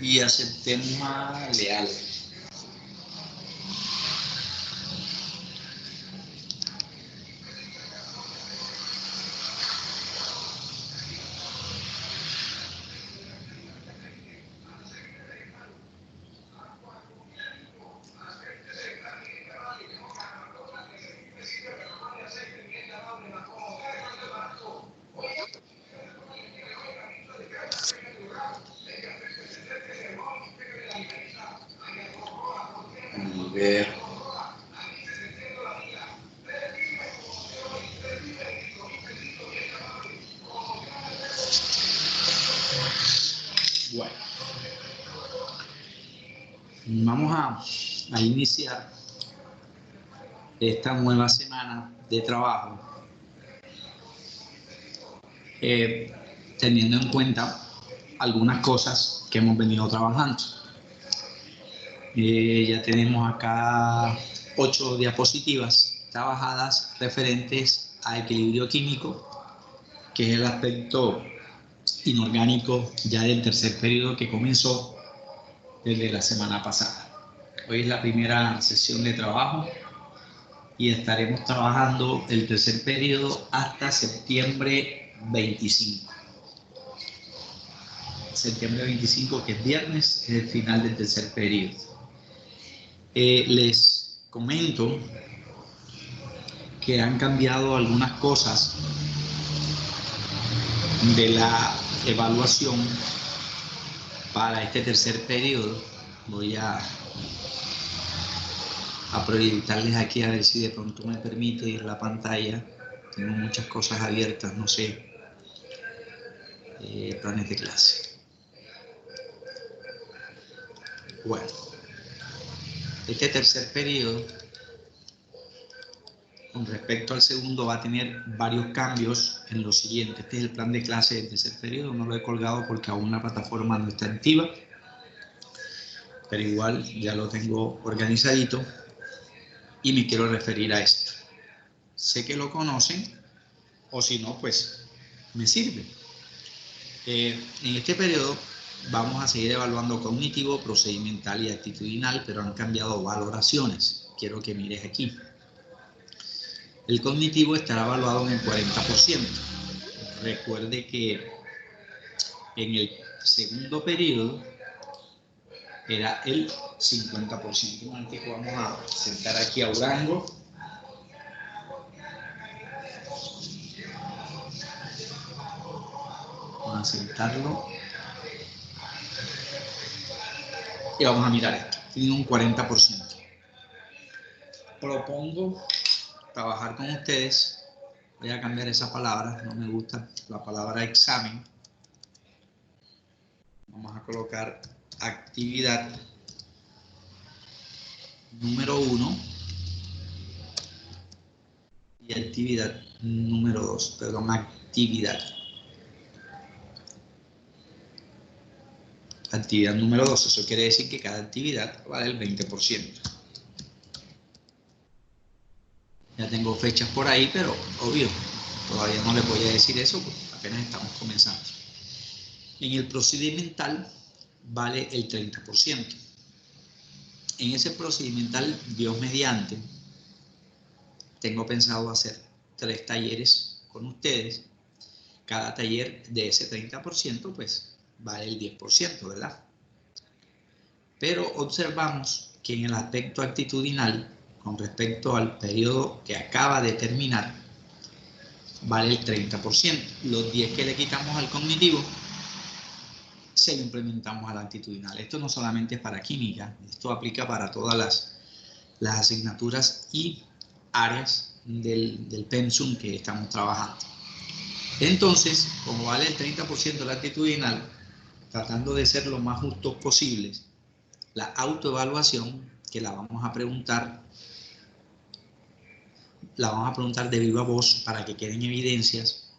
y aceptemos leal. Ver. Bueno, vamos a iniciar esta nueva semana de trabajo teniendo en cuenta algunas cosas que hemos venido trabajando. Ya tenemos acá 8 diapositivas trabajadas referentes a equilibrio químico, que es el aspecto inorgánico ya del tercer periodo que comenzó desde la semana pasada. Hoy es la primera sesión de trabajo y estaremos trabajando el tercer periodo hasta septiembre 25. Septiembre 25, que es viernes, es el final del tercer periodo. Les comento que han cambiado algunas cosas de la evaluación para este tercer periodo. Voy a proyectarles aquí a ver si de pronto me permite ir la pantalla. Tengo muchas cosas abiertas, no sé. Planes de clase. Bueno, este tercer periodo con respecto al segundo va a tener varios cambios en lo siguiente. Este es el plan de clase del tercer periodo, no lo he colgado porque aún la plataforma no está activa, pero igual ya lo tengo organizadito y me quiero referir a esto. Sé que lo conocen, o si no, pues me sirve. En este periodo vamos a seguir evaluando cognitivo, procedimental y actitudinal, pero han cambiado valoraciones. Quiero que mires aquí. El cognitivo estará evaluado en el 40%. Recuerde que en el segundo periodo era el 50%. Un momentico, vamos a sentar aquí a Urango. Vamos a sentarlo. Y vamos a mirar esto. Tiene un 40%. Propongo trabajar con ustedes. Voy a cambiar esa palabra, no me gusta la palabra examen. Vamos a colocar actividad número 1 y actividad número 2, perdón, actividad. Actividad número 2, eso quiere decir que cada actividad vale el 20%. Ya tengo fechas por ahí, pero obvio, todavía no les voy a decir eso porque apenas estamos comenzando. En el procedimental vale el 30%. En ese procedimental, Dios mediante, tengo pensado hacer 3 talleres con ustedes. Cada taller de ese 30%, pues, vale el 10%, ¿verdad? Pero observamos que en el aspecto actitudinal, con respecto al periodo que acaba de terminar, vale el 30%. Los 10 que le quitamos al cognitivo, se lo implementamos al actitudinal. Esto no solamente es para química, esto aplica para todas las asignaturas y áreas del pensum que estamos trabajando. Entonces, como vale el 30% del actitudinal, tratando de ser lo más justos posibles, la autoevaluación, que la vamos a preguntar de viva voz para que queden evidencias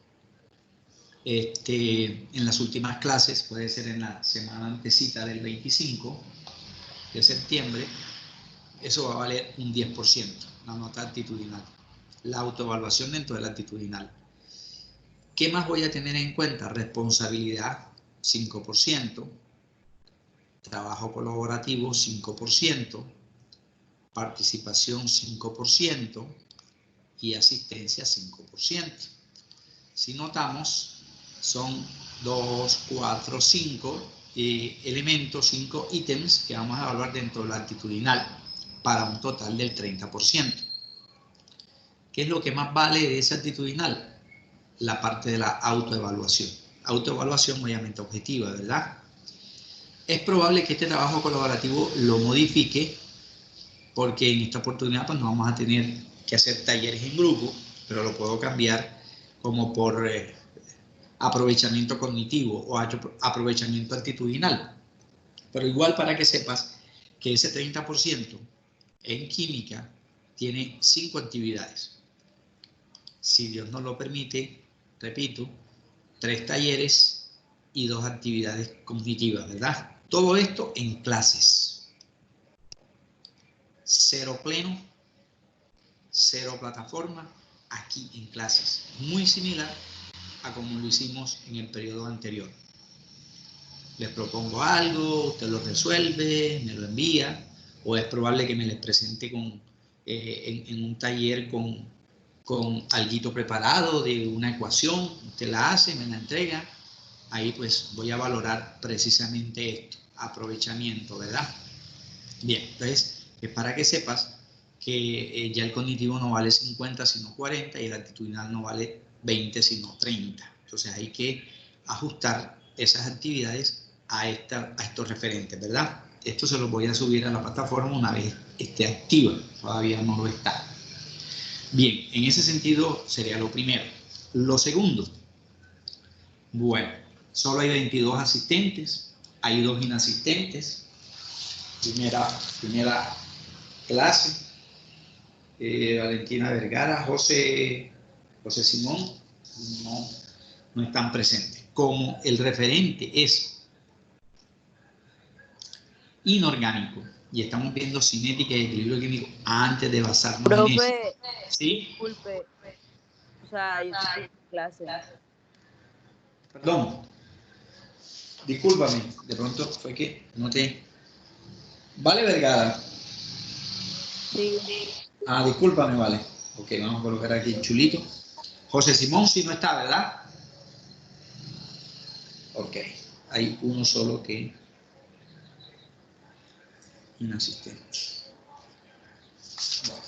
en las últimas clases, puede ser en la semana antesita del 25 de septiembre, eso va a valer un 10%, la nota actitudinal, la autoevaluación dentro del actitudinal. ¿Qué más voy a tener en cuenta? Responsabilidad, 5%, trabajo colaborativo 5%, participación 5% y asistencia 5%. Si notamos, son 2, 4, 5 elementos, 5 ítems que vamos a evaluar dentro de la actitudinal para un total del 30%. ¿Qué es lo que más vale de esa actitudinal? La parte de la autoevaluación. Autoevaluación obviamente objetiva, ¿verdad? Es probable que este trabajo colaborativo lo modifique porque en esta oportunidad pues no vamos a tener que hacer talleres en grupo, pero lo puedo cambiar como por aprovechamiento cognitivo o aprovechamiento actitudinal. Pero igual para que sepas que ese 30% en química tiene 5 actividades. Si Dios nos lo permite, repito, 3 talleres y 2 actividades cognitivas, ¿verdad? Todo esto en clases. 0 pleno, 0 plataforma, aquí en clases. Muy similar a como lo hicimos en el periodo anterior. Les propongo algo, usted lo resuelve, me lo envía, o es probable que me les presente en un taller con alguito preparado de una ecuación, usted la hace, me la entrega, ahí pues voy a valorar precisamente esto, aprovechamiento, ¿verdad? Bien, entonces, es para que sepas que ya el cognitivo no vale 50 sino 40 y el actitudinal no vale 20 sino 30. Entonces hay que ajustar esas actividades a estos referentes, ¿verdad? Esto se lo voy a subir a la plataforma una vez esté activa, todavía no lo está. Bien, en ese sentido sería lo primero. Lo segundo, bueno, solo hay 22 asistentes, hay 2 inasistentes, primera clase, Valentina Vergara, José Simón, no están presentes. Como el referente es inorgánico y estamos viendo cinética y equilibrio químico antes de basarnos en eso. ¿Sí? Disculpe, o sea, yo estoy en clase. Perdón, discúlpame, de pronto fue que no te... Vale Vergara. Sí. Ah, discúlpame, vale. Ok, vamos a colocar aquí el chulito. José Simón sí no está, ¿verdad? Ok, hay uno solo que inasistente. Bueno.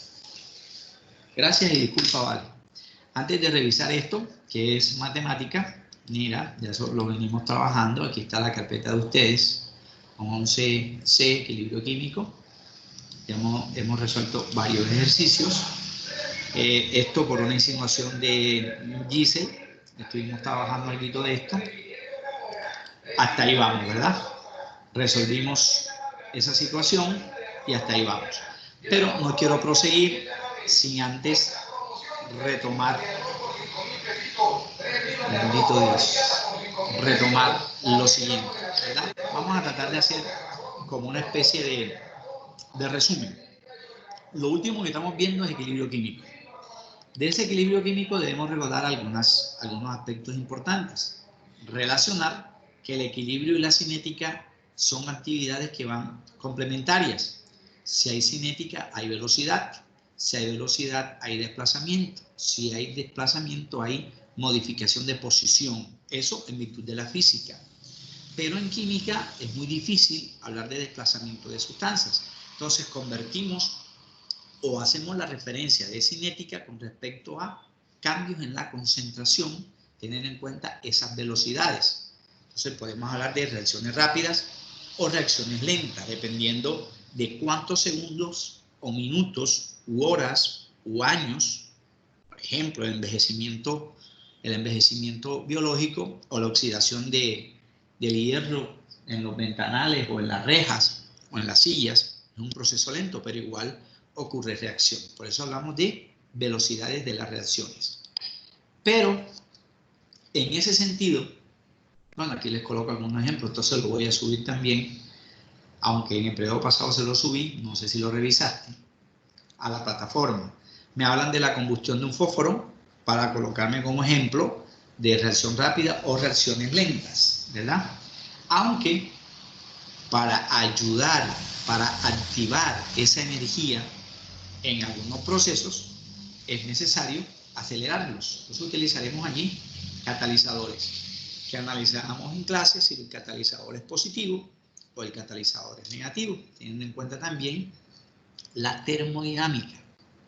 Gracias y disculpa, vale. Antes de revisar esto, que es matemática, mira, ya eso lo venimos trabajando. Aquí está la carpeta de ustedes, con 11C, equilibrio químico. Hemos resuelto varios ejercicios. Esto por una insinuación de Giselle, estuvimos trabajando algo de esto. Hasta ahí vamos, ¿verdad? Resolvimos esa situación y hasta ahí vamos. Pero no quiero proseguir sin antes retomar, bendito Dios, retomar lo siguiente, ¿verdad? Vamos a tratar de hacer como una especie de resumen. Lo último que estamos viendo es equilibrio químico. De ese equilibrio químico debemos recordar algunos aspectos importantes. Relacionar que el equilibrio y la cinética son actividades que van complementarias. Si hay cinética, hay velocidad. Si hay velocidad, hay desplazamiento. Si hay desplazamiento, hay modificación de posición. Eso en virtud de la física. Pero en química es muy difícil hablar de desplazamiento de sustancias. Entonces convertimos o hacemos la referencia de cinética con respecto a cambios en la concentración, tener en cuenta esas velocidades. Entonces podemos hablar de reacciones rápidas o reacciones lentas, dependiendo de cuántos segundos o minutos u horas u años, por ejemplo, el envejecimiento biológico o la oxidación del hierro en los ventanales o en las rejas o en las sillas, es un proceso lento, pero igual ocurre reacción. Por eso hablamos de velocidades de las reacciones. Pero, en ese sentido, bueno, aquí les coloco algunos ejemplos, entonces lo voy a subir también, aunque en el periodo pasado se lo subí, no sé si lo revisaste, a la plataforma. Me hablan de la combustión de un fósforo para colocarme como ejemplo de reacción rápida o reacciones lentas, ¿verdad? Aunque para ayudar, para activar esa energía en algunos procesos, es necesario acelerarlos. Entonces utilizaremos allí catalizadores que analizamos en clase, si el catalizador es positivo o el catalizador es negativo, teniendo en cuenta también la termodinámica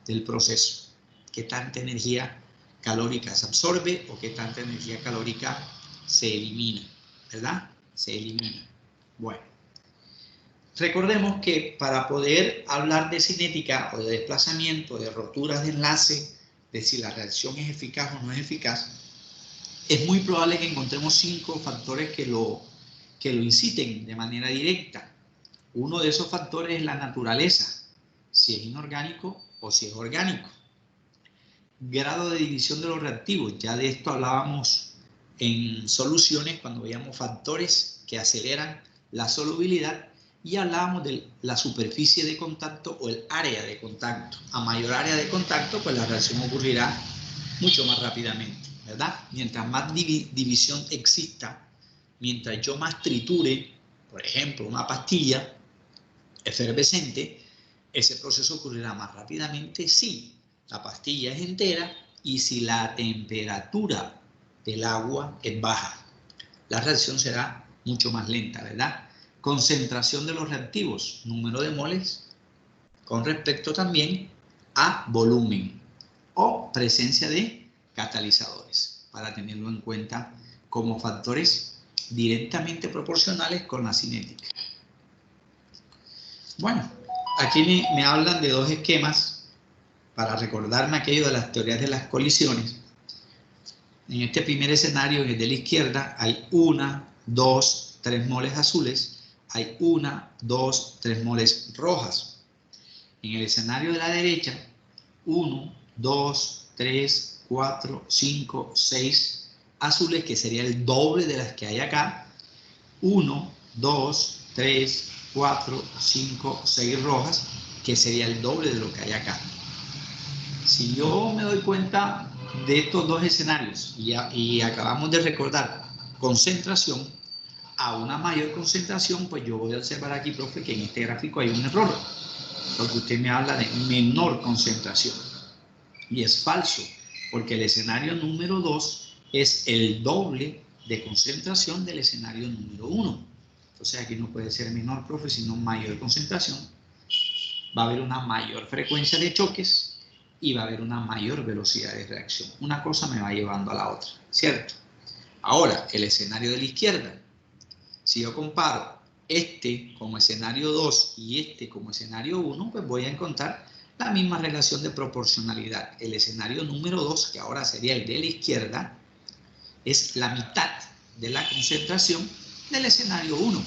del proceso, qué tanta energía calórica se absorbe o qué tanta energía calórica se elimina, ¿verdad? Se elimina. Bueno, recordemos que para poder hablar de cinética o de desplazamiento, de roturas de enlace, de si la reacción es eficaz o no es eficaz, es muy probable que encontremos 5 factores que lo inciten de manera directa. Uno de esos factores es la naturaleza, si es inorgánico o si es orgánico. Grado de división de los reactivos, ya de esto hablábamos en soluciones cuando veíamos factores que aceleran la solubilidad y hablábamos de la superficie de contacto o el área de contacto. A mayor área de contacto, pues la reacción ocurrirá mucho más rápidamente, ¿verdad? Mientras más división exista, mientras yo más triture, por ejemplo, una pastilla efervescente, ese proceso ocurrirá más rápidamente si la pastilla es entera y si la temperatura del agua es baja. La reacción será mucho más lenta, ¿verdad? Concentración de los reactivos, número de moles, con respecto también a volumen o presencia de catalizadores, para tenerlo en cuenta como factores directamente proporcionales con la cinética. Bueno, aquí me hablan de 2 esquemas para recordarme aquello de las teorías de las colisiones. En este primer escenario, en el de la izquierda, hay 1, 2, 3 moles azules, hay 1, 2, 3 moles rojas. En el escenario de la derecha, 1, 2, 3, 4, 5, 6 azules, que sería el doble de las que hay acá. 1, 2, 3, 4, 5, 6 rojas, que sería el doble de lo que hay acá. Si yo me doy cuenta de estos 2 escenarios y acabamos de recordar concentración, a una mayor concentración, pues yo voy a observar aquí, profe, que en este gráfico hay un error, porque usted me habla de menor concentración. Y es falso, porque el escenario número 2 es el doble de concentración del escenario número 1. Entonces aquí no puede ser menor, profe, sino mayor concentración. Va a haber una mayor frecuencia de choques y va a haber una mayor velocidad de reacción. Una cosa me va llevando a la otra, ¿cierto? Ahora, el escenario de la izquierda. Si yo comparo este como escenario 2 y este como escenario 1, pues voy a encontrar la misma relación de proporcionalidad. El escenario número 2, que ahora sería el de la izquierda, es la mitad de la concentración del escenario 1.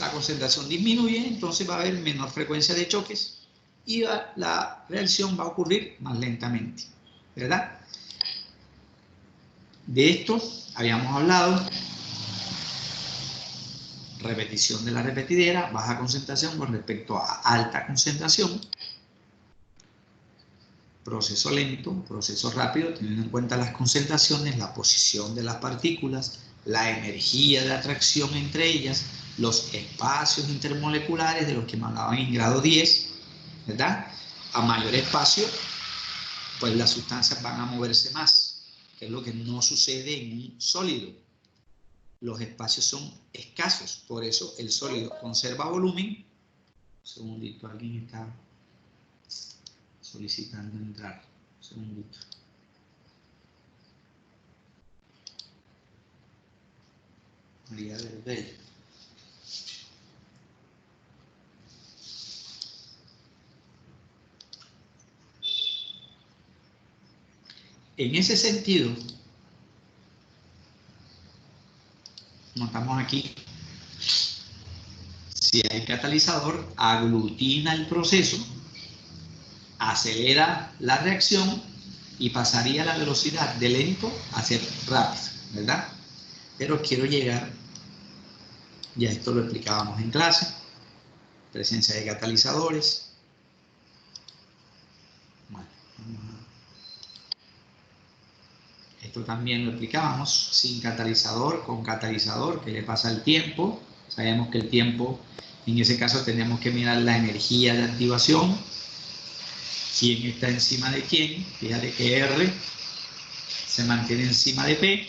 La concentración disminuye, entonces va a haber menor frecuencia de choques y la reacción va a ocurrir más lentamente, ¿verdad? De esto habíamos hablado. Repetición de la repetidera, baja concentración con respecto a alta concentración, proceso lento, proceso rápido, teniendo en cuenta las concentraciones, la posición de las partículas, la energía de atracción entre ellas, los espacios intermoleculares de los que me hablaban en grado 10, ¿verdad? A mayor espacio, pues las sustancias van a moverse más, que es lo que no sucede en un sólido. Los espacios son escasos, por eso el sólido conserva volumen. Un segundito, alguien está solicitando entrar. Un segundito. María del Rey. En ese sentido, notamos aquí, si hay catalizador, aglutina el proceso, acelera la reacción y pasaría la velocidad de lento a ser rápido, ¿verdad? Pero quiero llegar, ya esto lo explicábamos en clase, presencia de catalizadores. Bueno, esto también lo explicábamos, sin catalizador, con catalizador, ¿qué le pasa al tiempo? Sabemos que el tiempo, en ese caso tenemos que mirar la energía de activación, quién está encima de quién. Fíjate que R se mantiene encima de P,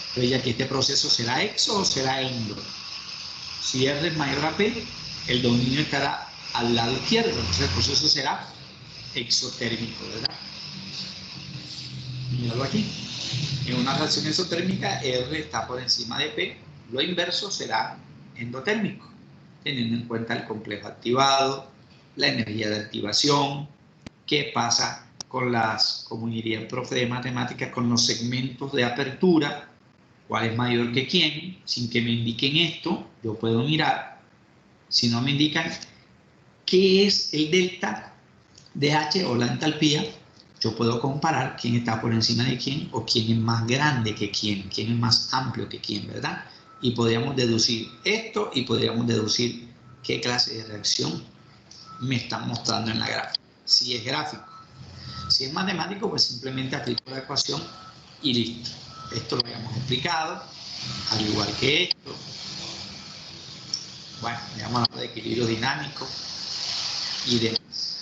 entonces ya que este proceso será exo o será endo. Si R es mayor a P, el dominio estará al lado izquierdo, entonces el proceso será exotérmico, ¿verdad? Míralo aquí. En una reacción exotérmica, R está por encima de P, lo inverso será endotérmico, teniendo en cuenta el complejo activado, la energía de activación, qué pasa con las, como diría el profe de matemáticas, con los segmentos de apertura, cuál es mayor que quién. Sin que me indiquen esto, yo puedo mirar, si no me indican qué es el delta de H o la entalpía, yo puedo comparar quién está por encima de quién o quién es más grande que quién es más amplio que quién, ¿verdad? Y podríamos deducir esto y podríamos deducir qué clase de reacción me están mostrando en la gráfica. Si es gráfico. Si es matemático, pues simplemente aplico la ecuación y listo. Esto lo habíamos explicado, al igual que esto. Bueno, habíamos hablado de equilibrio dinámico y demás.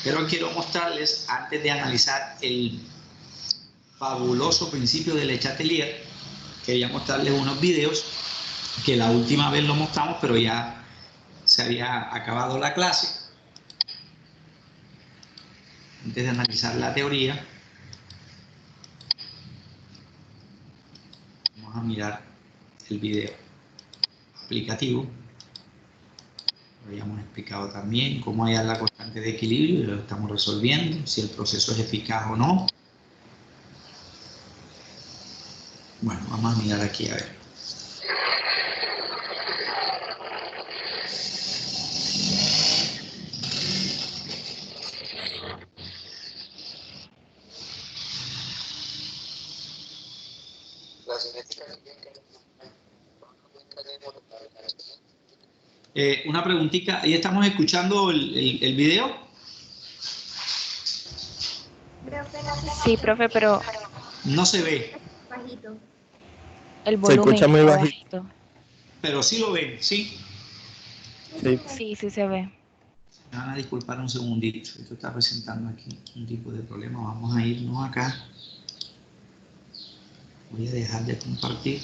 Pero quiero mostrarles, antes de analizar el fabuloso principio de Le Chatelier, quería mostrarles unos videos que la última vez lo mostramos, pero ya se había acabado la clase. Antes de analizar la teoría, vamos a mirar el video aplicativo. Habíamos explicado también cómo hallar la constante de equilibrio y lo estamos resolviendo, si el proceso es eficaz o no. Bueno, vamos a mirar aquí a ver. Una preguntita, ¿ahí estamos escuchando el video? Sí, profe, pero No se ve. el Se volumen escucha muy está bajito. bajito. Pero sí lo ven, ¿sí? Sí. Sí, sí se ve. Me van a disculpar un segundito. Esto está presentando aquí un tipo de problema. Vamos a irnos acá. Voy a dejar de compartir.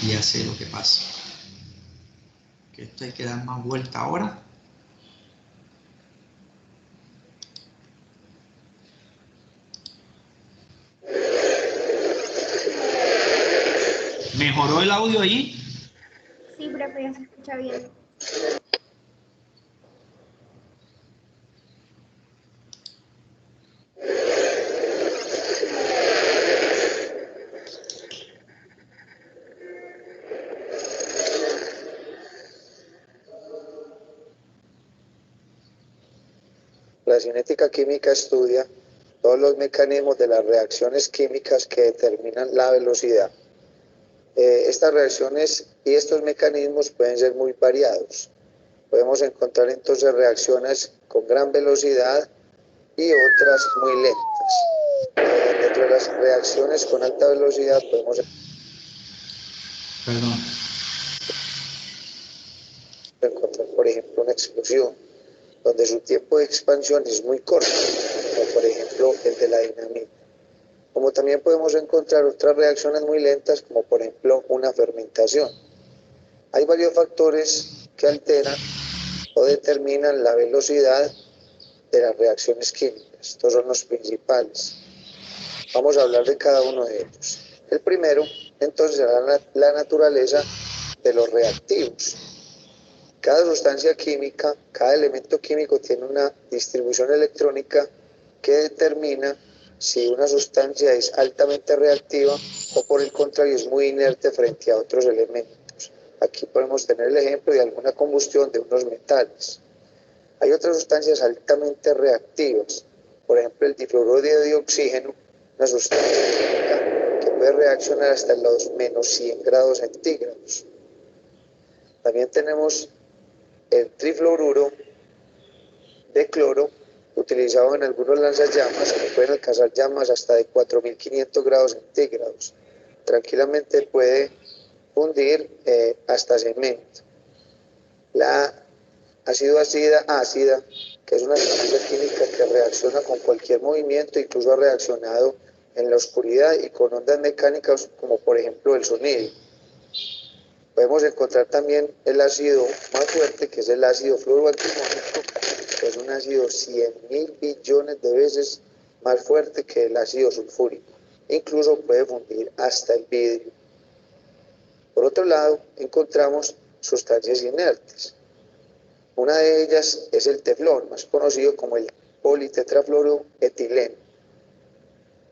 Y ya sé lo que pasa. Que esto hay que dar más vuelta ahora. ¿Mejoró el audio allí? Sí, profe, ya se escucha bien. La cinética química estudia todos los mecanismos de las reacciones químicas que determinan la velocidad. Estas reacciones y estos mecanismos pueden ser muy variados. Podemos encontrar entonces reacciones con gran velocidad y otras muy lentas. Dentro de las reacciones con alta velocidad podemos encontrar, por ejemplo, una explosión, donde su tiempo de expansión es muy corto, como por ejemplo el de la dinamita. Como también podemos encontrar otras reacciones muy lentas, como por ejemplo una fermentación. Hay varios factores que alteran o determinan la velocidad de las reacciones químicas. Estos son los principales. Vamos a hablar de cada uno de ellos. El primero, entonces, será la naturaleza de los reactivos. Cada sustancia química, cada elemento químico tiene una distribución electrónica que determina si una sustancia es altamente reactiva o por el contrario es muy inerte frente a otros elementos. Aquí podemos tener el ejemplo de alguna combustión de unos metales. Hay otras sustancias altamente reactivas, por ejemplo el difluoruro de oxígeno, una sustancia química que puede reaccionar hasta los menos 100 grados centígrados. También tenemos el trifluoruro de cloro, utilizado en algunos lanzallamas, que pueden alcanzar llamas hasta de 4.500 grados centígrados. Tranquilamente puede fundir hasta cemento. La ácido ácida, que es una sustancia química que reacciona con cualquier movimiento, incluso ha reaccionado en la oscuridad y con ondas mecánicas, como por ejemplo el sonido. Podemos encontrar también el ácido más fuerte, que es el ácido fluoroantimónico, que es un ácido 100.000 billones de veces más fuerte que el ácido sulfúrico. Incluso puede fundir hasta el vidrio. Por otro lado, encontramos sustancias inertes. Una de ellas es el teflón, más conocido como el politetrafluoroetileno.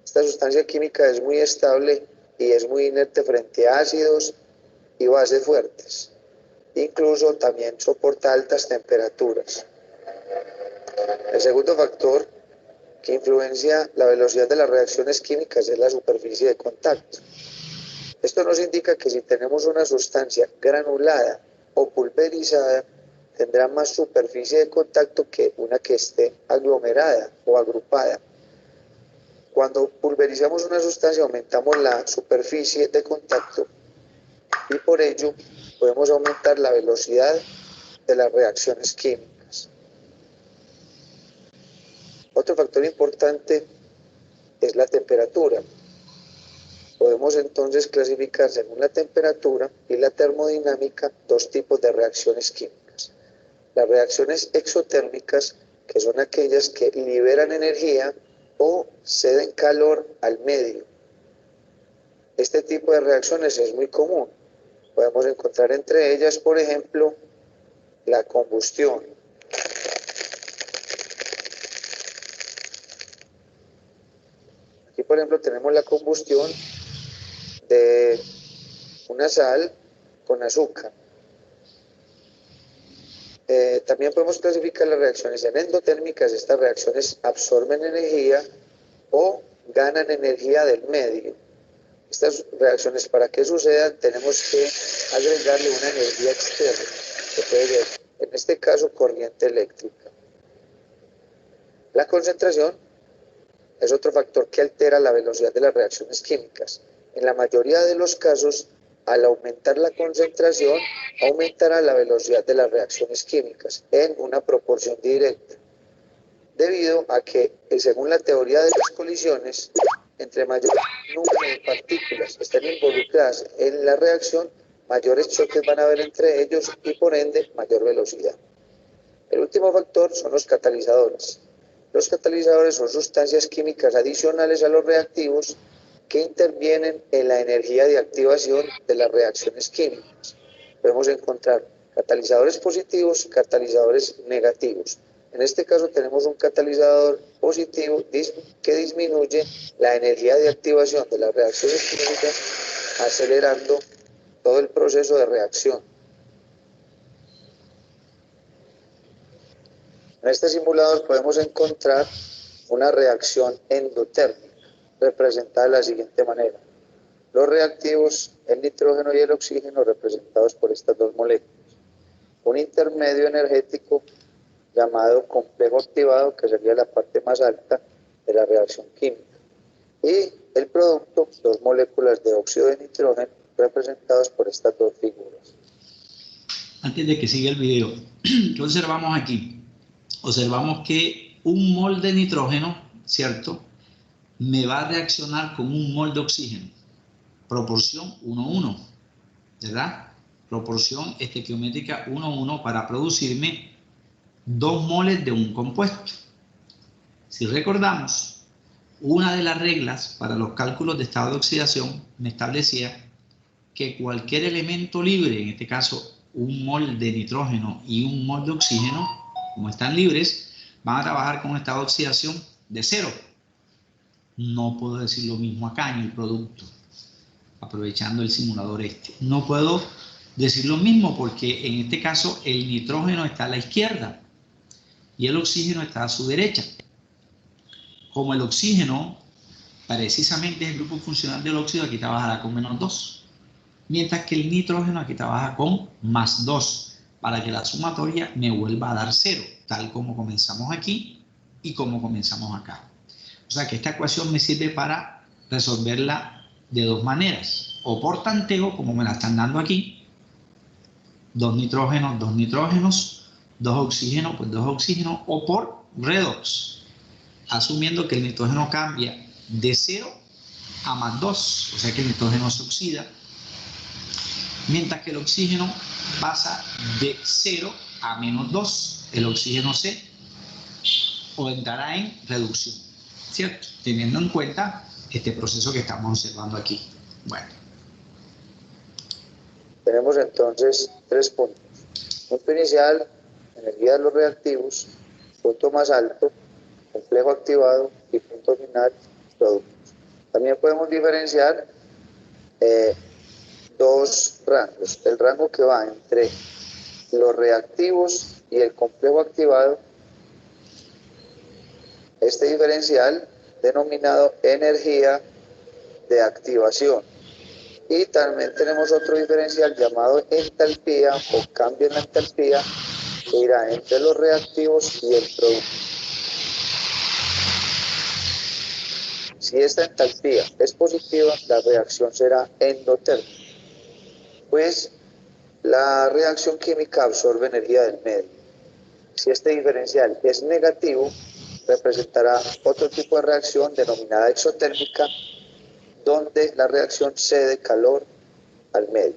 Esta sustancia química es muy estable y es muy inerte frente a ácidos y bases fuertes. Incluso también soporta altas temperaturas. El segundo factor que influencia la velocidad de las reacciones químicas es la superficie de contacto. Esto nos indica que si tenemos una sustancia granulada o pulverizada, tendrá más superficie de contacto que una que esté aglomerada o agrupada. Cuando pulverizamos una sustancia, aumentamos la superficie de contacto y por ello podemos aumentar la velocidad de las reacciones químicas. Otro factor importante es la temperatura. Podemos entonces clasificar según la temperatura y la termodinámica dos tipos de reacciones químicas. Las reacciones exotérmicas, que son aquellas que liberan energía o ceden calor al medio. Este tipo de reacciones es muy común. Podemos encontrar entre ellas, por ejemplo, la combustión. Aquí, por ejemplo, tenemos la combustión de una sal con azúcar. También podemos clasificar las reacciones en endotérmicas. Estas reacciones absorben energía o ganan energía del medio. Estas reacciones, para que sucedan, tenemos que agregarle una energía externa, que puede ser, en este caso, corriente eléctrica. La concentración es otro factor que altera la velocidad de las reacciones químicas. En la mayoría de los casos, al aumentar la concentración, aumentará la velocidad de las reacciones químicas en una proporción directa, debido a que, según la teoría de las colisiones, entre mayor número de partículas estén involucradas en la reacción, mayores choques van a haber entre ellos y por ende mayor velocidad. El último factor son los catalizadores. Los catalizadores son sustancias químicas adicionales a los reactivos que intervienen en la energía de activación de las reacciones químicas. Podemos encontrar catalizadores positivos y catalizadores negativos. En este caso tenemos un catalizador positivo que disminuye la energía de activación de las reacciones químicas, acelerando todo el proceso de reacción. En este simulador podemos encontrar una reacción endotérmica, representada de la siguiente manera. Los reactivos, el nitrógeno y el oxígeno, representados por estas dos moléculas. Un intermedio energético llamado complejo activado, que sería la parte más alta de la reacción química. Y el producto, dos moléculas de óxido de nitrógeno, representadas por estas dos figuras. Antes de que siga el video, ¿qué observamos aquí? Observamos que un mol de nitrógeno, ¿cierto?, me va a reaccionar con un mol de oxígeno. Proporción 1:1, ¿verdad? Proporción estequiométrica 1:1 para producirme 2 moles de un compuesto. Si recordamos, una de las reglas para los cálculos de estado de oxidación me establecía que cualquier elemento libre, en este caso un mol de nitrógeno y un mol de oxígeno, como están libres, van a trabajar con un estado de oxidación de 0. No puedo decir lo mismo acá en el producto, aprovechando el simulador este. No puedo decir lo mismo porque en este caso el nitrógeno está a la izquierda y el oxígeno está a su derecha. Como el oxígeno precisamente es el grupo funcional del óxido, aquí trabajará con -2, mientras que el nitrógeno aquí trabaja con +2, para que la sumatoria me vuelva a dar 0, tal como comenzamos aquí y como comenzamos acá. O sea que esta ecuación me sirve para resolverla de dos maneras. o por tanteo, como me la están dando aquí, 2 nitrógenos, 2 nitrógenos, 2 oxígenos, pues 2 oxígenos, o por redox, asumiendo que el nitrógeno cambia de 0 a más 2, o sea que el nitrógeno se oxida, mientras que el oxígeno pasa de 0 a menos 2, el oxígeno se entrará en reducción, ¿cierto? Teniendo en cuenta este proceso que estamos observando aquí. Bueno. Tenemos entonces 3 puntos. Punto inicial, energía de los reactivos, punto más alto, complejo activado y punto final, productos. También podemos diferenciar dos rangos. El rango que va entre los reactivos y el complejo activado, este diferencial denominado energía de activación. Y también tenemos otro diferencial llamado entalpía o cambio en la entalpía, que irá entre los reactivos y el producto. Si esta entalpía es positiva, la reacción será endotérmica, pues la reacción química absorbe energía del medio. Si este diferencial es negativo, representará otro tipo de reacción denominada exotérmica, donde la reacción cede calor al medio.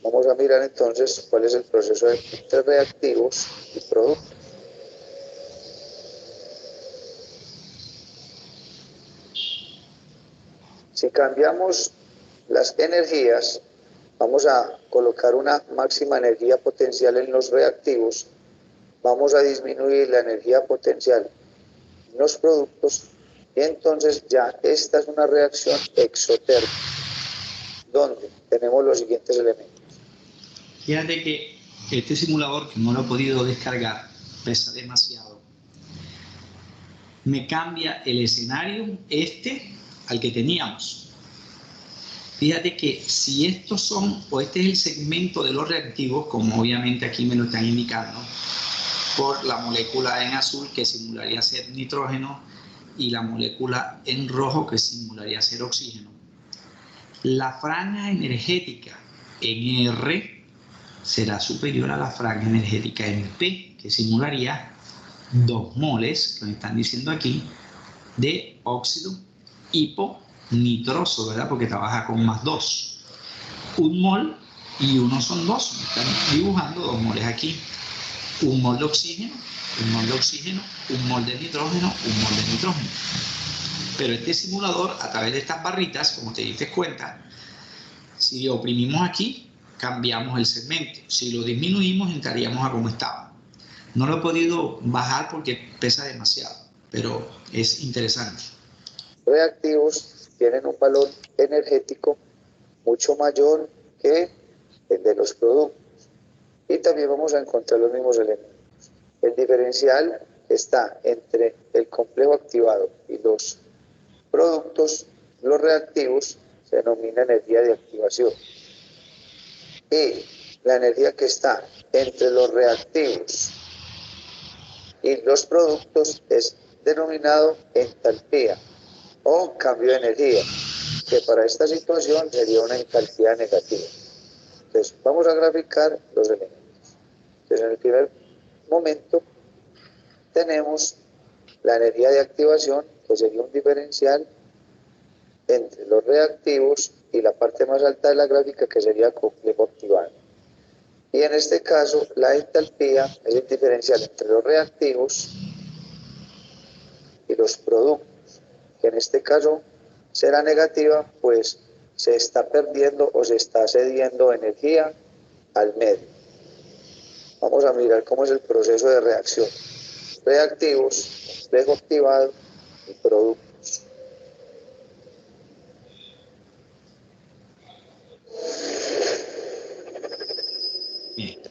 Vamos a mirar entonces cuál es el proceso entre reactivos y productos. Si cambiamos las energías, vamos a colocar una máxima energía potencial en los reactivos, vamos a disminuir la energía potencial en los productos, y entonces ya esta es una reacción exotérmica, donde tenemos los siguientes elementos. Fíjate que este simulador, que no lo he podido descargar, pesa demasiado. Me cambia el escenario al que teníamos. Fíjate que si estos son, o este es el segmento de los reactivos, como obviamente aquí me lo están indicando, por la molécula en azul que simularía ser nitrógeno y la molécula en rojo que simularía ser oxígeno. La franja energética en R será superior a la franja energética en P, que simularía 2 moles, que me están diciendo aquí, de óxido hiponitroso, ¿verdad? Porque trabaja con más 2. 1 mol y 1 son 2. Me están dibujando 2 moles aquí. 1 mol de oxígeno, 1 mol de oxígeno, 1 mol de nitrógeno, 1 mol de nitrógeno. Pero este simulador, a través de estas barritas, como te diste cuenta, si oprimimos aquí, cambiamos el segmento. Si lo disminuimos, entraríamos a como estaba. No lo he podido bajar porque pesa demasiado, pero es interesante. Reactivos tienen un valor energético mucho mayor que el de los productos. Y también vamos a encontrar los mismos elementos. El diferencial está entre el complejo activado y los productos. Los reactivos se denomina energía de activación. Y la energía que está entre los reactivos y los productos es denominado entalpía o cambio de energía, que para esta situación sería una entalpía negativa. Entonces, vamos a graficar los elementos. Entonces, en el primer momento tenemos la energía de activación, que sería un diferencial entre los reactivos y la parte más alta de la gráfica, que sería complejo activado. Y en este caso, la entalpía es el diferencial entre los reactivos y los productos, que en este caso será negativa, pues se está perdiendo o se está cediendo energía al medio. Vamos a mirar cómo es el proceso de reacción. Reactivos, complejo activado y productos. Bien.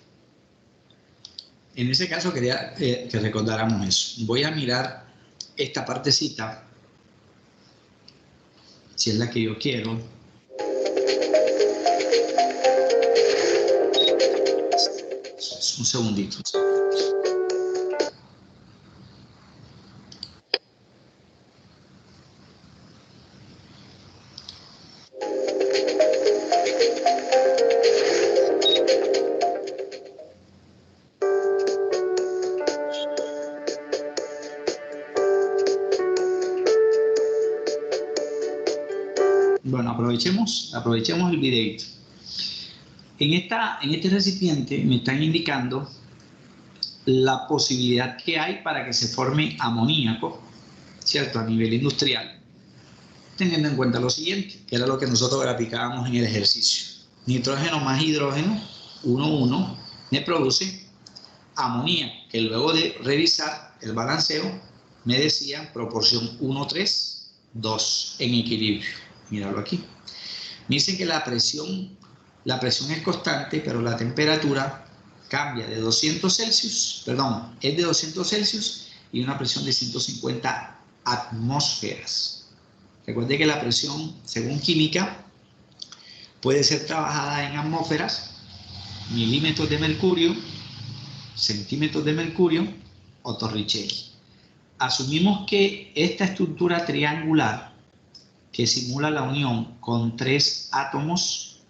En ese caso quería que recordáramos eso. Voy a mirar esta partecita, si es la que yo quiero. Un segundito. Bueno, aprovechemos el videito. En este recipiente me están indicando la posibilidad que hay para que se forme amoníaco, ¿cierto? A nivel industrial, teniendo en cuenta lo siguiente, que era lo que nosotros graficábamos en el ejercicio. Nitrógeno más hidrógeno, 1,1, me produce amoníaco, que luego de revisar el balanceo, me decía proporción 1,3, 2 en equilibrio. Míralo aquí. Me dicen que la presión es constante, pero la temperatura cambia de 200 Celsius, perdón, es de 200 Celsius y una presión de 150 atmósferas. Recuerde que la presión, según química, puede ser trabajada en atmósferas, milímetros de mercurio, centímetros de mercurio o Torricelli. Asumimos que esta estructura triangular que simula la unión con 3 átomos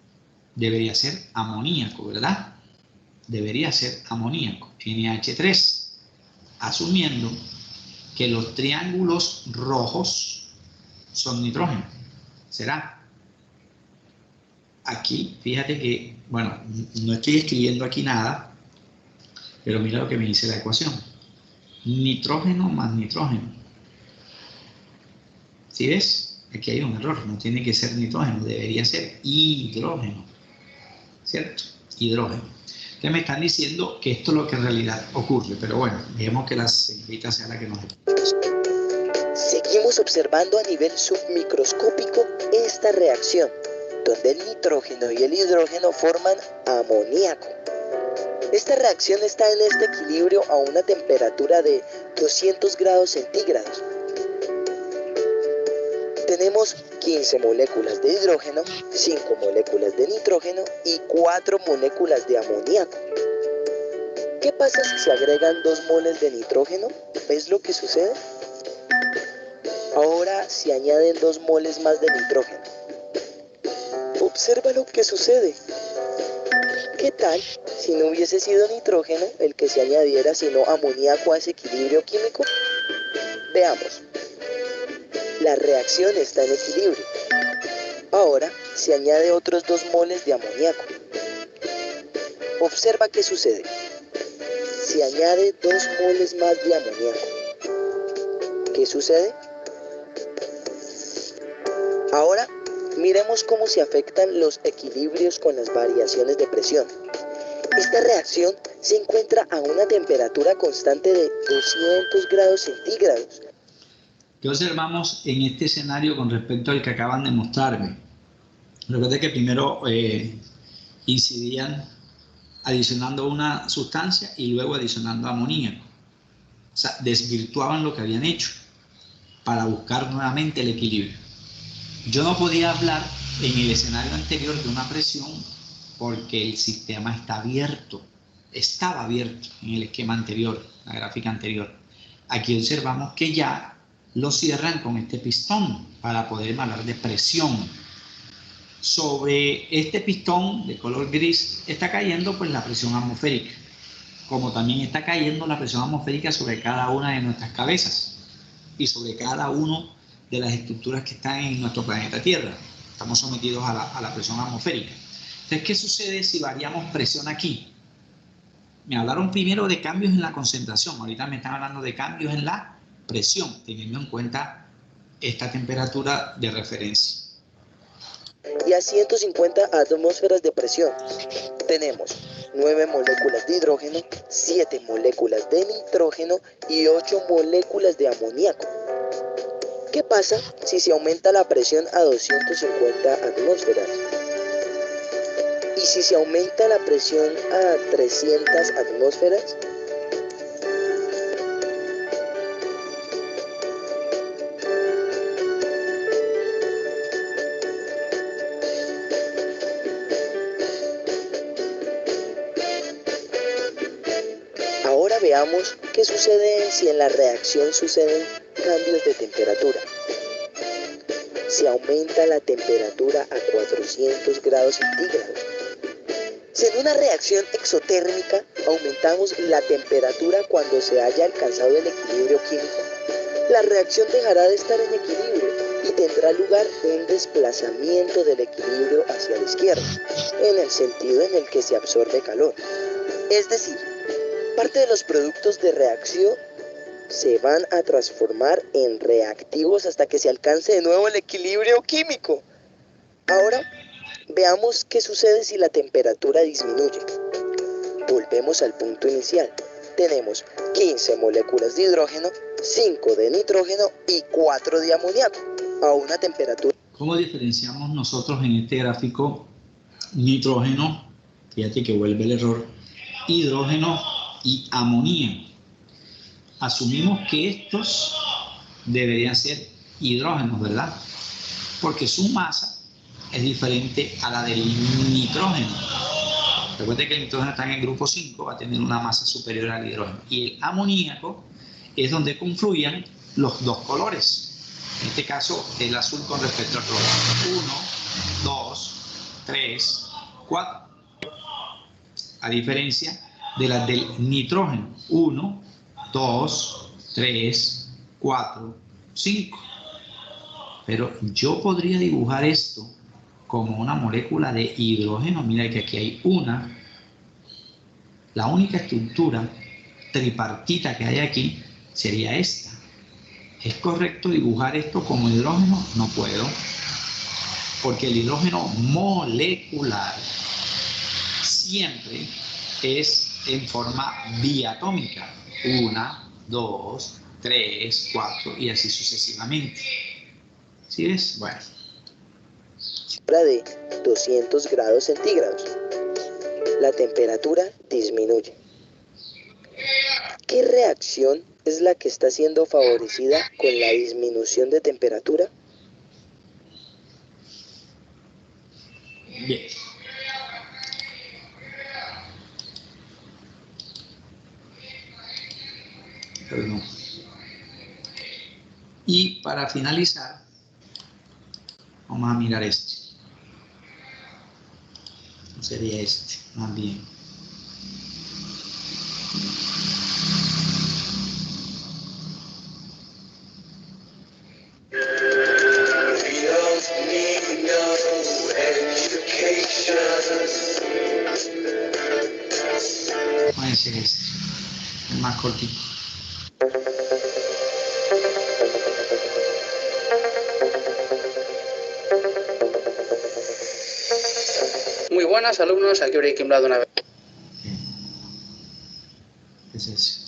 debería ser amoníaco, ¿verdad? Debería ser amoníaco, NH3, asumiendo que los triángulos rojos son nitrógeno. ¿Será? Aquí, fíjate que, bueno, no estoy escribiendo aquí nada, pero mira lo que me dice la ecuación. Nitrógeno más nitrógeno. ¿Sí ves? Aquí hay un error, no tiene que ser nitrógeno, debería ser hidrógeno. ¿Cierto? Hidrógeno. Entonces me están diciendo que esto es lo que en realidad ocurre, pero bueno, dejemos que la señorita sea la que nos explique. Seguimos observando a nivel submicroscópico esta reacción, donde el nitrógeno y el hidrógeno forman amoníaco. Esta reacción está en este equilibrio a una temperatura de 200 grados centígrados. Tenemos 15 moléculas de hidrógeno, 5 moléculas de nitrógeno y 4 moléculas de amoníaco. ¿Qué pasa si se agregan 2 moles de nitrógeno? ¿Ves lo que sucede? Ahora se añaden 2 moles más de nitrógeno. Observa lo que sucede. ¿Qué tal si no hubiese sido nitrógeno el que se añadiera, sino amoníaco a ese equilibrio químico? Veamos. La reacción está en equilibrio. Ahora se añade otros 2 moles de amoníaco. Observa qué sucede. Se añade 2 moles más de amoníaco. ¿Qué sucede? Ahora miremos cómo se afectan los equilibrios con las variaciones de presión. Esta reacción se encuentra a una temperatura constante de 200 grados centígrados. ¿Qué observamos en este escenario con respecto al que acaban de mostrarme? Recuerden que primero incidían adicionando una sustancia y luego adicionando amoníaco. O sea, desvirtuaban lo que habían hecho para buscar nuevamente el equilibrio. Yo no podía hablar en el escenario anterior de una presión porque el sistema está abierto, estaba abierto en el esquema anterior, la gráfica anterior. Aquí observamos que ya lo cierran con este pistón para poder hablar de presión. Sobre este pistón de color gris está cayendo pues la presión atmosférica, como también está cayendo la presión atmosférica sobre cada una de nuestras cabezas y sobre cada una de las estructuras que están en nuestro planeta Tierra. Estamos sometidos a la presión atmosférica. Entonces, ¿qué sucede si variamos presión aquí? Me hablaron primero de cambios en la concentración, ahorita me están hablando de cambios en la presión, teniendo en cuenta esta temperatura de referencia. Y a 150 atmósferas de presión tenemos 9 moléculas de hidrógeno, 7 moléculas de nitrógeno y 8 moléculas de amoníaco. ¿Qué pasa si se aumenta la presión a 250 atmósferas? ¿Y si se aumenta la presión a 300 atmósferas? Ahora veamos qué sucede si en la reacción suceden cambios de temperatura. Se aumenta la temperatura a 400 grados centígrados. Si en una reacción exotérmica aumentamos la temperatura cuando se haya alcanzado el equilibrio químico, la reacción dejará de estar en equilibrio y tendrá lugar un desplazamiento del equilibrio hacia la izquierda, en el sentido en el que se absorbe calor. Es decir, parte de los productos de reacción se van a transformar en reactivos hasta que se alcance de nuevo el equilibrio químico. Ahora, veamos qué sucede si la temperatura disminuye. Volvemos al punto inicial. Tenemos 15 moléculas de hidrógeno, 5 de nitrógeno y 4 de amoníaco a una temperatura. ¿Cómo diferenciamos nosotros en este gráfico nitrógeno, fíjate que vuelve el error, hidrógeno y amoníaco? Asumimos que estos deberían ser hidrógenos, ¿verdad? Porque su masa es diferente a la del nitrógeno. Recuerden que el nitrógeno está en el grupo 5, va a tener una masa superior al hidrógeno. Y el amoníaco es donde confluyen los dos colores. En este caso, el azul con respecto al rojo. 1, 2, 3, 4. A diferencia de las del nitrógeno. 1, 2, 3, 4, 5. Pero yo podría dibujar esto como una molécula de hidrógeno. Mira que aquí hay una. La única estructura tripartita que hay aquí sería esta. ¿Es correcto dibujar esto como hidrógeno? No puedo. Porque el hidrógeno molecular siempre es en forma diatómica. 1, 2, 3, 4 y así sucesivamente. ¿Sí ves? Bueno. De 200 grados centígrados. La temperatura disminuye. ¿Qué reacción es la que está siendo favorecida con la disminución de temperatura? Bien. Perdón. Y para finalizar, vamos a mirar este. Sería este, más bien. Puede ser este, el más cortito. Muy buenas, alumnos, aquí Breaking Bad una vez. Es ese.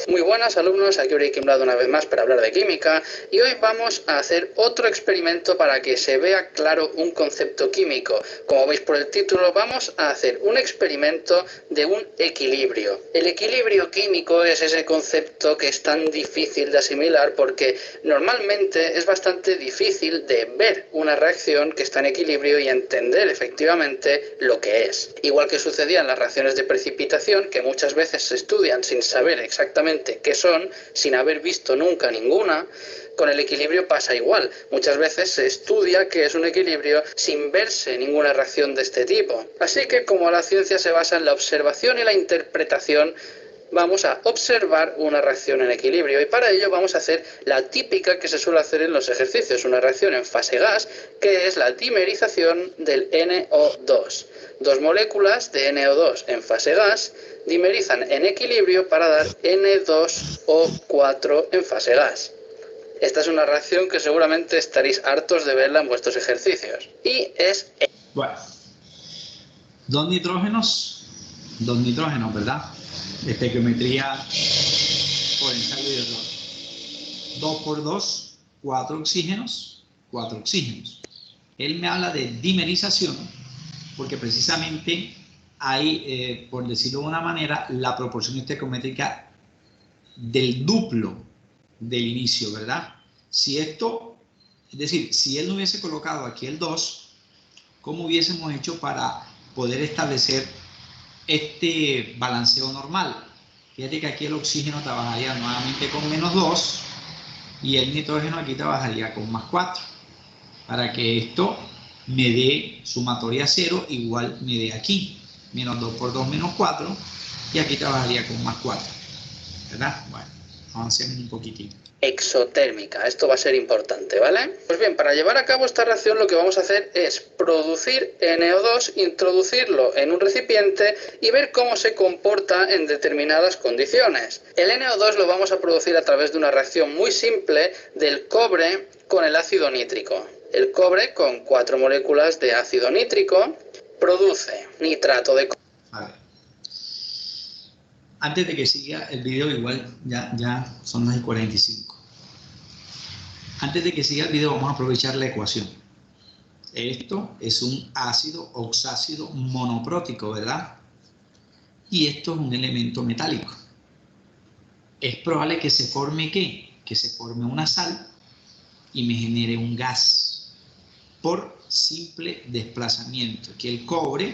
Muy buenas, alumnos, aquí Breaking Bad una vez más para hablar de química, y hoy vamos a hacer otro experimento para que se vea claro un concepto químico. Como veis por el título, vamos a hacer un experimento de un equilibrio. El equilibrio químico es ese concepto que es tan difícil de asimilar porque normalmente es bastante difícil de ver una reacción que está en equilibrio y entender efectivamente lo que es. Igual que sucedía en las reacciones de precipitación, que muchas veces se estudian sin saber exactamente qué son, sin haber visto nunca ninguna, con el equilibrio pasa igual. Muchas veces se estudia qué es un equilibrio sin verse ninguna reacción de este tipo. Así que como la ciencia se basa en la observación y la interpretación, vamos a observar una reacción en equilibrio y para ello vamos a hacer la típica que se suele hacer en los ejercicios, una reacción en fase gas, que es la dimerización del NO2. Dos moléculas de NO2 en fase gas dimerizan en equilibrio para dar N2O4 en fase gas. Esta es una reacción que seguramente estaréis hartos de verla en vuestros ejercicios. Y es... Bueno, dos nitrógenos, ¿verdad? Estequiometría por ensayo y error. 2 por 2, 4 oxígenos, 4 oxígenos. Él me habla de dimerización porque precisamente hay, por decirlo de una manera, la proporción estequiométrica del duplo del inicio, ¿verdad? Si esto, es decir, si él no hubiese colocado aquí el 2, ¿cómo hubiésemos hecho para poder establecer este balanceo normal? Fíjate que aquí el oxígeno trabajaría nuevamente con menos 2 y el nitrógeno aquí trabajaría con más 4 para que esto me dé sumatoria 0 igual me dé aquí. Menos 2 por 2, menos 4. Y aquí trabajaría con más 4. ¿Verdad? Bueno, avancemos un poquitín. Exotérmica, esto va a ser importante, ¿vale? Pues bien, para llevar a cabo esta reacción lo que vamos a hacer es producir NO2, introducirlo en un recipiente y ver cómo se comporta en determinadas condiciones. El NO2 lo vamos a producir a través de una reacción muy simple del cobre con el ácido nítrico. El cobre con 4 moléculas de ácido nítrico produce nitrato de cobre. A ver. Antes de que siga el video, igual ya son las 45. Antes de que siga el video, vamos a aprovechar la ecuación. Esto es un ácido oxácido monoprótico, ¿verdad? Y esto es un elemento metálico. Es probable que se forme ¿qué? Que se forme una sal y me genere un gas por simple desplazamiento, que el cobre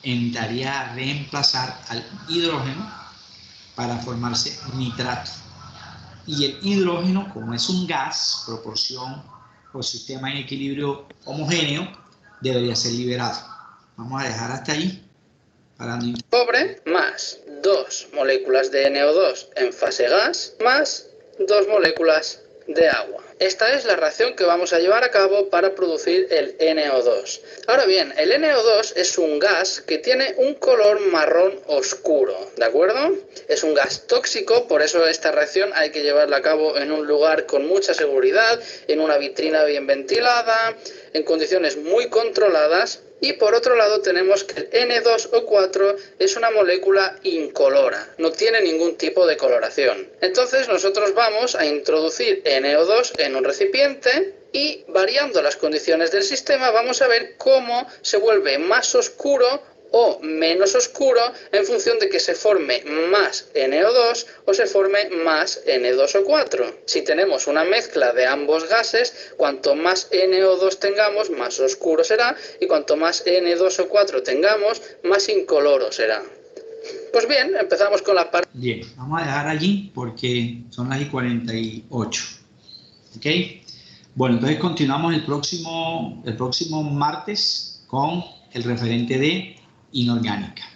entraría a reemplazar al hidrógeno para formarse nitrato. Y el hidrógeno, como es un gas, proporción o sistema en equilibrio homogéneo, debería ser liberado. Vamos a dejar hasta ahí. Cobre más 2 moléculas de NO2 en fase gas más 2 moléculas de agua. Esta es la reacción que vamos a llevar a cabo para producir el NO2. Ahora bien, el NO2 es un gas que tiene un color marrón oscuro, ¿de acuerdo? Es un gas tóxico, por eso esta reacción hay que llevarla a cabo en un lugar con mucha seguridad, en una vitrina bien ventilada, en condiciones muy controladas. Y por otro lado tenemos que el N2O4 es una molécula incolora, no tiene ningún tipo de coloración. Entonces nosotros vamos a introducir NO2 en un recipiente y variando las condiciones del sistema vamos a ver cómo se vuelve más oscuro o menos oscuro en función de que se forme más NO2 o se forme más N2O4. Si tenemos una mezcla de ambos gases, cuanto más NO2 tengamos, más oscuro será, y cuanto más N2O4 tengamos, más incoloro será. Pues bien, empezamos con la parte... Bien, vamos a dejar allí porque son las 48. ¿Ok? Bueno, entonces continuamos el próximo martes con el referente de inorgánica.